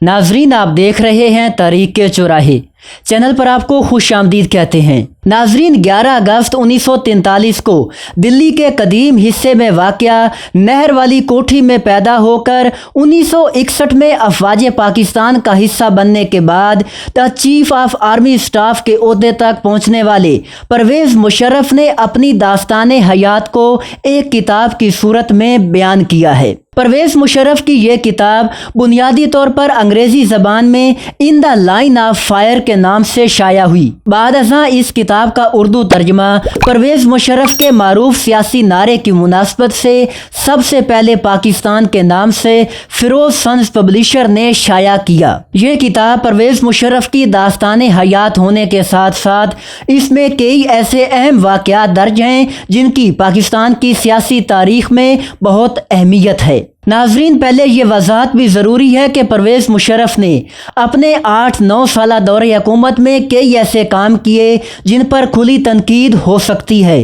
नाजरीन, आप देख रहे हैं तहरीक के चौराहे। चैनल पर आपको खुश आमदीद कहते हैं। नाजरीन, 11 अगस्त 1943 को दिल्ली के कदीम हिस्से में वाक़या नहर वाली कोठी में पैदा होकर 1961 में अफवाज पाकिस्तान का हिस्सा बनने के बाद the chief of army staff के ओहदे तक पहुंचने वाले परवेज़ मुशर्रफ ने अपनी दास्ताने हयात को एक किताब की सूरत में बयान किया है। परवेज़ मुशर्रफ की यह किताब बुनियादी तौर पर अंग्रेज़ी ज़बान में in the line of fire के नाम से शाया हुई। बाद अज़ां इस किताब का उर्दू तर्जमा परवेज़ मुशर्रफ के मारूफ सियासी नारे की मुनासबत से सबसे पहले पाकिस्तान के नाम से फिरोज़ सन्स पब्लिशर ने शाया किया। यह किताब परवेज़ मुशर्रफ की दास्ताने हयात होने के साथ साथ इसमें कई ऐसे अहम वाक़यात दर्ज हैं जिनकी पाकिस्तान की सियासी तारीख में बहुत अहमियत है। नाजरीन, पहले ये वजाहत भी ज़रूरी है कि परवेज़ मुशर्रफ ने अपने 8-9 साला दौरे हुकूमत में कई ऐसे काम किए जिन पर खुली तनकीद हो सकती है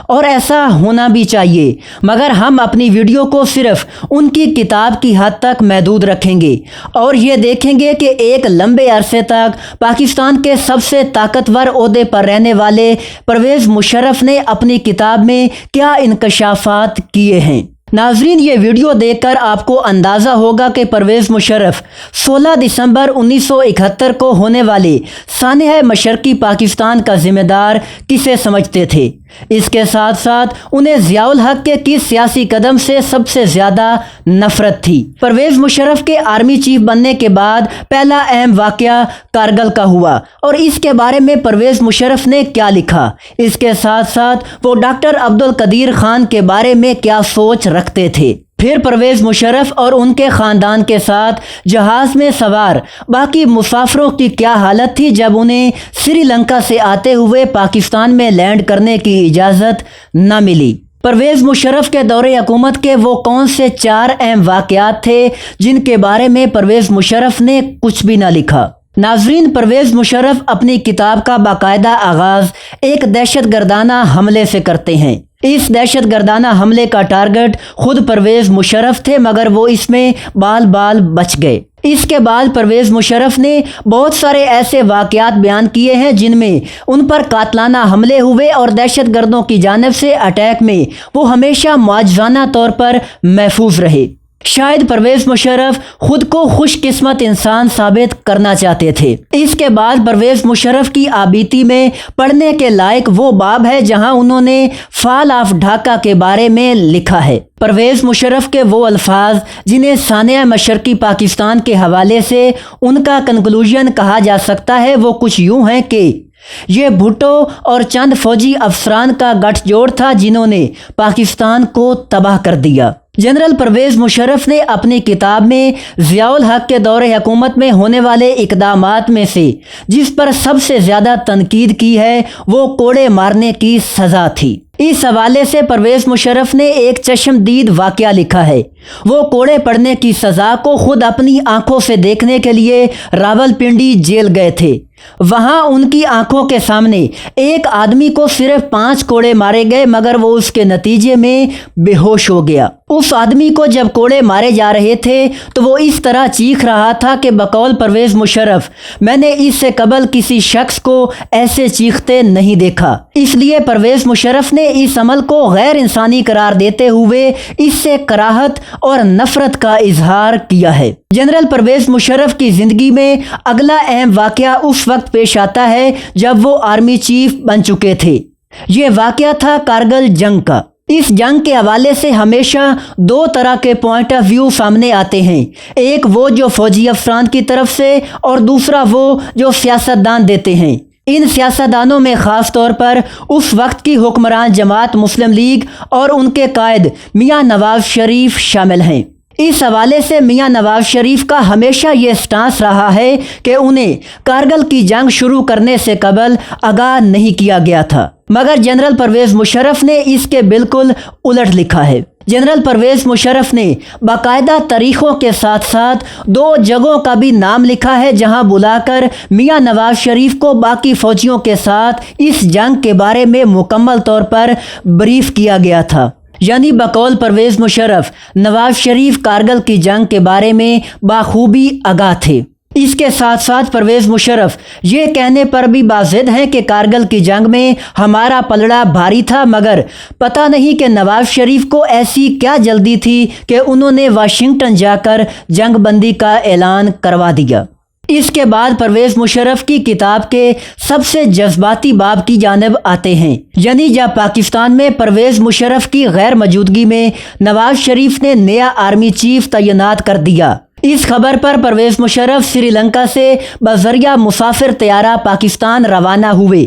और ऐसा होना भी चाहिए, मगर हम अपनी वीडियो को सिर्फ उनकी किताब की हद तक महदूद रखेंगे और ये देखेंगे कि एक लंबे अरसे तक पाकिस्तान के सबसे ताकतवर ओहदे पर रहने वाले परवेज़ मुशर्रफ ने अपनी किताब में क्या इंकशाफात किए हैं। नाजरीन, ये वीडियो देखकर आपको अंदाज़ा होगा कि परवेज़ मुशर्रफ 16 दिसंबर 1971 को होने वाले सानह मशरकी पाकिस्तान का जिम्मेदार किसे समझते थे। इसके साथ साथ उन्हें ज़ियाउल हक के किस सियासी कदम से सबसे ज़्यादा नफरत थी। परवेज़ मुशर्रफ के आर्मी चीफ बनने के बाद पहला अहम वाक़या कारगिल का हुआ और इसके बारे में परवेज़ मुशर्रफ ने क्या लिखा। इसके साथ साथ वो डॉक्टर अब्दुल कदीर खान के बारे में क्या सोच रखते थे। फिर परवेज़ मुशर्रफ और उनके ख़ानदान के साथ जहाज़ में सवार बाकी मुसाफिरों की क्या हालत थी जब उन्हें श्रीलंका से आते हुए पाकिस्तान में लैंड करने की इजाज़त न मिली। परवेज़ मुशर्रफ के दौरे हुकूमत के वो कौन से 4 अहम वाक़यात थे जिनके बारे में परवेज़ मुशर्रफ ने कुछ भी न लिखा। नाजरीन, परवेज़ मुशर्रफ अपनी किताब का बाकायदा आगाज़ एक दहशतगर्दाना हमले से करते हैं। इस दहशतगर्दाना हमले का टारगेट खुद परवेज़ मुशर्रफ थे, मगर वो इसमें बाल बाल बच गए। इसके बाद परवेज़ मुशर्रफ ने बहुत सारे ऐसे वाक़यात बयान किए हैं जिनमें उन पर कातलाना हमले हुए और दहशतगर्दों की जानिब से अटैक में वो हमेशा मुआज़ाना तौर पर महफूज रहे। शायद परवेज़ मुशर्रफ खुद को खुशकिस्मत इंसान साबित करना चाहते थे। इसके बाद परवेज़ मुशर्रफ की आबीती में पढ़ने के लायक वो बाब है जहां उन्होंने फाल ऑफ ढाका के बारे में लिखा है। परवेज़ मुशर्रफ के वो अल्फाज जिन्हें सानिया मशरकी पाकिस्तान के हवाले से उनका कंक्लूजन कहा जा सकता है वो कुछ यूँ हैं कि ये भुट्टो और चंद फौजी अफसरान का गठजोड़ था जिन्होंने पाकिस्तान को तबाह कर दिया। जनरल परवेज़ मुशर्रफ ने अपनी किताब में ज़ियाउल हक के दौरे हुकूमत में होने वाले इक़दामात में से जिस पर सबसे ज़्यादा तनकीद की है वो कोड़े मारने की सज़ा थी। इस हवाले से परवेज़ मुशर्रफ ने एक चश्मदीद वाक़या लिखा है। वो कोड़े पड़ने की सज़ा को खुद अपनी आंखों से देखने के लिए रावलपिंडी जेल गए थे। वहाँ उनकी आंखों के सामने एक आदमी को सिर्फ 5 कोड़े मारे गए, मगर वो उसके नतीजे में बेहोश हो गया। उस आदमी को जब कोड़े मारे जा रहे थे तो वो इस तरह चीख रहा था कि बकौल परवेज़ मुशर्रफ, मैंने इससे कबल किसी शख्स को ऐसे चीखते नहीं देखा। इसलिए परवेज़ मुशर्रफ ने इस अमल को गैर इंसानी करार देते हुए इससे कराहत और नफरत का इजहार किया है। जनरल परवेज़ मुशर्रफ की ज़िंदगी में अगला अहम वाक़या उस वक्त पेश आता है जब वो आर्मी चीफ बन चुके थे। ये वाक़या था कारगिल जंग का। इस जंग के हवाले से हमेशा 2 तरह के पॉइंट ऑफ व्यू सामने आते हैं। एक वो जो फौजी अफसरान की तरफ से और दूसरा वो जो सियासतदान देते हैं। इन सियासतदानों में ख़ास तौर पर उस वक्त की हुक्मरान जमात मुस्लिम लीग और उनके कायद मियाँ नवाज शरीफ शामिल हैं। इस हवाले से मियाँ नवाज शरीफ का हमेशा ये स्टांस रहा है कि उन्हें कारगिल की जंग शुरू करने से कबल आगाह नहीं किया गया था, मगर जनरल परवेज़ मुशर्रफ ने इसके बिल्कुल उलट लिखा है। जनरल परवेज़ मुशर्रफ ने बाकायदा तारीखों के साथ साथ 2 जगहों का भी नाम लिखा है जहां बुलाकर मियाँ नवाज शरीफ को बाकी फौजियों के साथ इस जंग के बारे में मुकम्मल तौर पर ब्रीफ किया गया था। यानी बकौल परवेज़ मुशर्रफ नवाज शरीफ कारगिल की जंग के बारे में बाखूबी आगाह थे। इसके साथ साथ परवेज़ मुशर्रफ ये कहने पर भी बाज़िद हैं कि कारगिल की जंग में हमारा पलड़ा भारी था, मगर पता नहीं कि नवाज शरीफ को ऐसी क्या जल्दी थी कि उन्होंने वाशिंगटन जाकर जंग बंदी का ऐलान करवा दिया। इसके बाद परवेज़ मुशर्रफ की किताब के सबसे जज्बाती बाब की जानिब आते हैं, यानी जब पाकिस्तान में परवेज़ मुशर्रफ की गैर मौजूदगी में नवाज शरीफ ने नया आर्मी चीफ तैनात कर दिया। इस खबर पर परवेज़ मुशर्रफ श्रीलंका से बज़रिया मुसाफिर तैयारा पाकिस्तान रवाना हुए,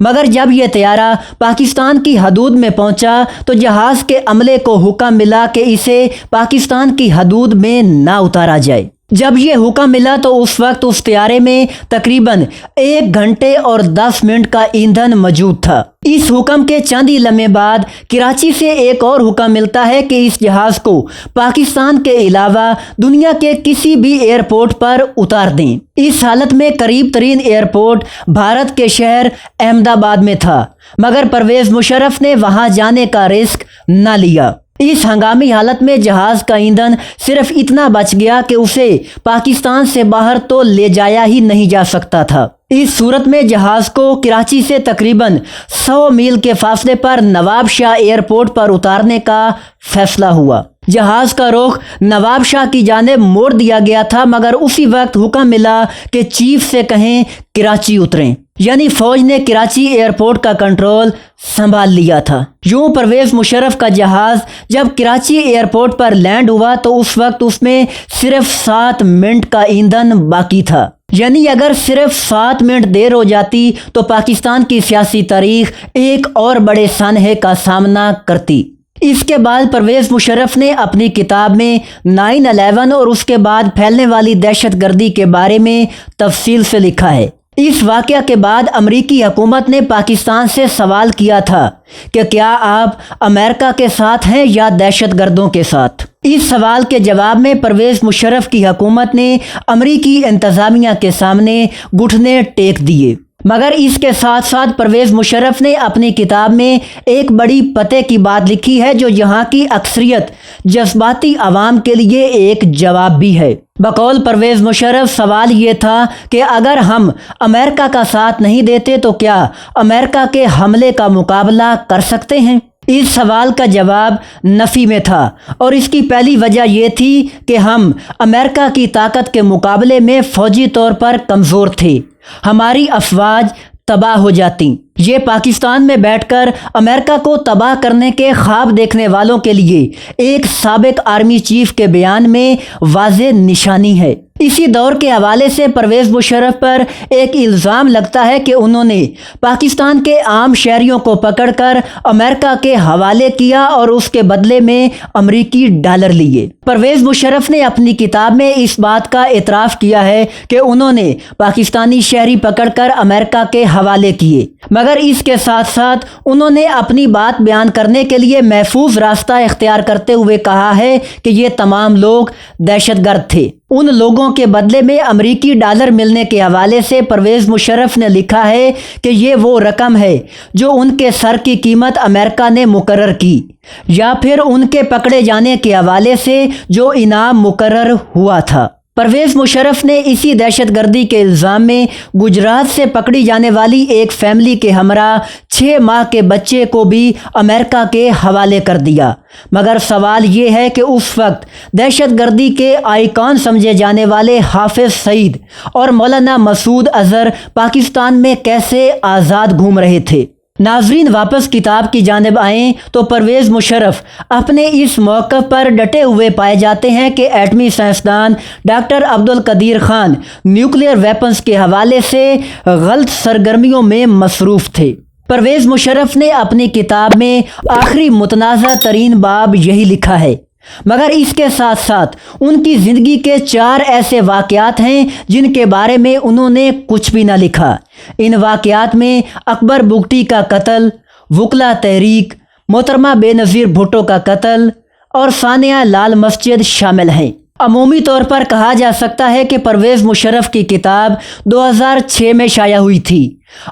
मगर जब यह तैयारा पाकिस्तान की हदूद में पहुंचा तो जहाज़ के अमले को हुक्म मिला कि इसे पाकिस्तान की हदूद में ना उतारा जाए। जब ये हुक्म मिला तो उस वक्त उस तैयारे में तकरीबन 1 घंटे और 10 मिनट का ईंधन मौजूद था। इस हुक्म के चंद ही लम्हे बाद कराची से एक और हुक्म मिलता है कि इस जहाज़ को पाकिस्तान के अलावा दुनिया के किसी भी एयरपोर्ट पर उतार दें। इस हालत में करीब तरीन एयरपोर्ट भारत के शहर अहमदाबाद में था, मगर परवेज़ मुशर्रफ ने वहां जाने का रिस्क न लिया। इस हंगामी हालत में जहाज़ का ईंधन सिर्फ इतना बच गया कि उसे पाकिस्तान से बाहर तो ले जाया ही नहीं जा सकता था। इस सूरत में जहाज़ को कराची से तकरीबन 100 मील के फासले पर नवाब शाह एयरपोर्ट पर उतारने का फैसला हुआ। जहाज़ का रुख नवाब शाह की जानिब मोड़ दिया गया था, मगर उसी वक्त हुक्म मिला कि चीफ से कहें कराची उतरें, यानी फौज ने कराची एयरपोर्ट का कंट्रोल संभाल लिया था। यूं परवेज़ मुशर्रफ का जहाज़ जब कराची एयरपोर्ट पर लैंड हुआ तो उस वक्त उसमें सिर्फ 7 मिनट का ईंधन बाकी था, यानी अगर सिर्फ 7 मिनट देर हो जाती तो पाकिस्तान की सियासी तारीख एक और बड़े सानहे का सामना करती। इसके बाद परवेज़ मुशर्रफ ने अपनी किताब में 9/11 और उसके बाद फैलने वाली दहशतगर्दी के बारे में तफसील से लिखा है। इस वाक़या के बाद अमरीकी हुकूमत ने पाकिस्तान से सवाल किया था कि क्या आप अमेरिका के साथ हैं या दहशतगर्दों के साथ। इस सवाल के जवाब में परवेज़ मुशर्रफ की हुकूमत ने अमरीकी इंतज़ामिया के सामने घुटने टेक दिए। मगर इसके साथ साथ परवेज़ मुशर्रफ ने अपनी किताब में एक बड़ी पते की बात लिखी है जो यहाँ की अक्सरियत जज्बाती आवाम के लिए एक जवाब भी है। बकौल परवेज़ मुशर्रफ सवाल ये था कि अगर हम अमेरिका का साथ नहीं देते तो क्या अमेरिका के हमले का मुकाबला कर सकते हैं। इस सवाल का जवाब नफ़ी में था और इसकी पहली वजह यह थी कि हम अमेरिका की ताकत के मुकाबले में फ़ौजी तौर पर कमज़ोर थे, हमारी अफवाज तबाह हो जाती। ये पाकिस्तान में बैठकर अमेरिका को तबाह करने के ख्वाब देखने वालों के लिए एक साबिक आर्मी चीफ के बयान में वाज़ेह निशानी है। इसी दौर के हवाले से परवेज़ मुशर्रफ पर एक इल्ज़ाम लगता है कि उन्होंने पाकिस्तान के आम शहरियों को पकड़कर अमेरिका के हवाले किया और उसके बदले में अमरीकी डॉलर लिए। परवेज़ मुशर्रफ ने अपनी किताब में इस बात का एतराफ़ किया है कि उन्होंने पाकिस्तानी शहरी पकड़कर अमेरिका के हवाले किए, मगर इसके साथ साथ उन्होंने अपनी बात बयान करने के लिए महफूज रास्ता इख्तियार करते हुए कहा है कि ये तमाम लोग दहशतगर्द थे। उन लोगों के बदले में अमरीकी डॉलर मिलने के हवाले से परवेज़ मुशर्रफ ने लिखा है कि ये वो रकम है जो उनके सर की कीमत अमेरिका ने मुकर्रर की, या फिर उनके पकड़े जाने के हवाले से जो इनाम मुकर्रर हुआ था। परवेज़ मुशर्रफ ने इसी दहशतगर्दी के इल्ज़ाम में गुजरात से पकड़ी जाने वाली एक फैमिली के हमरा 6 माह के बच्चे को भी अमेरिका के हवाले कर दिया। मगर सवाल ये है कि उस वक्त दहशतगर्दी के आइकॉन समझे जाने वाले हाफिज़ सईद और मौलाना मसूद अज़हर पाकिस्तान में कैसे आज़ाद घूम रहे थे। नाजरीन, वापस किताब की जानिब आएँ तो परवेज़ मुशर्रफ अपने इस मौक़िफ़ पर डटे हुए पाए जाते हैं कि एटमी साइंसदान doctor Abdul Qadeer Khan nuclear weapons के हवाले से गलत सरगर्मियों में मसरूफ़ थे। परवेज़ मुशर्रफ ने अपनी किताब में आखिरी मुतनाज़ा तरीन बाब यही लिखा है, मगर इसके साथ साथ उनकी ज़िंदगी के 4 ऐसे वाक़यात हैं जिनके बारे में उन्होंने कुछ भी ना लिखा। इन वाक़यात में अकबर बुगटी का कत्ल, वकला तहरीक, मोहतरमा बेनज़ीर भुट्टो का कत्ल और सानिया लाल मस्जिद शामिल हैं। अमूमी तौर पर कहा जा सकता है कि परवेज़ मुशर्रफ की किताब 2006 में शाया हुई थी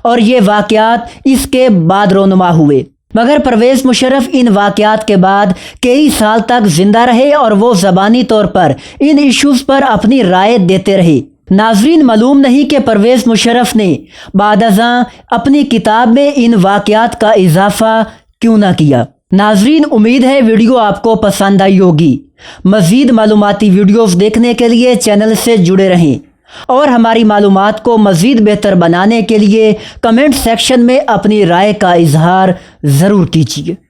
और ये वाक़यात इसके बाद रोनुमा हुए। مگر پرویز مشرف ان واقعات کے بعد کئی سال تک زندہ رہے اور وہ زبانی طور پر ان ایشوز پر اپنی رائے دیتے رہے۔ ناظرین، معلوم نہیں کہ پرویز مشرف نے بعد ازاں اپنی کتاب میں ان واقعات کا اضافہ کیوں نہ کیا۔ ناظرین، امید ہے ویڈیو آپ کو پسند آئی ہوگی۔ مزید معلوماتی ویڈیوز دیکھنے کے لیے چینل سے جڑے رہیں اور ہماری معلومات کو مزید بہتر بنانے کے لیے کمنٹ سیکشن میں اپنی رائے کا اظہار ضرور کیجیے۔